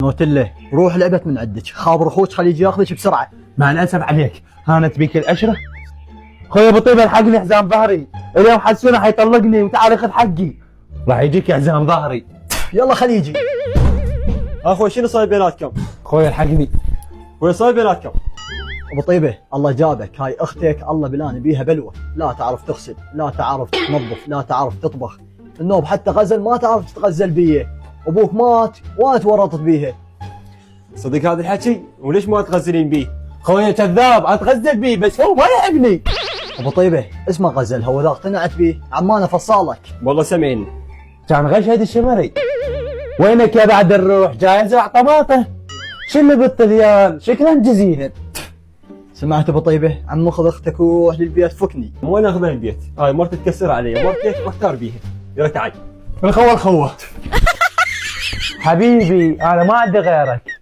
قلت له روح لعبت من عندك، خابر اخوك خليه يجي ياخذك بسرعه. مع الاسف عليك، هانت بيك الاشره. خويا ابو طيبه الحقني حزام ظهري، اليوم حسونه حيطلقني وتعال خذ حقي. راح يجيك يا حزام ظهري. يلا خليه يجي. اخوي شنو صاير بيناتكم؟ خويا الحقني. وين صاير بيناتكم؟ ابو طيبه الله جابك، هاي اختك الله بلاني بيها بلوه، لا تعرف تغسل، لا تعرف تنظف، لا تعرف تطبخ، النوب حتى غزل ما تعرف تتغزل بيه، ابوك مات وانا تورطت بيها. صدق هذا الحكي؟ وليش ما تغزلين بيه؟ خويا كذاب، اتغزل بيه بس هو ما يحبني. ابو طيبه اسمه غزل، هو اذا اقتنعت بيه عمانه فصالك. والله سمعيني. كان غش هذا الشمري. وينك يا بعد الروح؟ جاي ازرع طماطه. شنو بالطليان؟ شكرا جزيلا. سمعت ابو طيبه؟ عم خذ اختك وروح للبيت فكني. وين اخذها البيت؟ هاي مرتي تكسر علي، مرتك واختار بيها. يلا تعال. الخوه حبيبي انا ما عندي غيرك.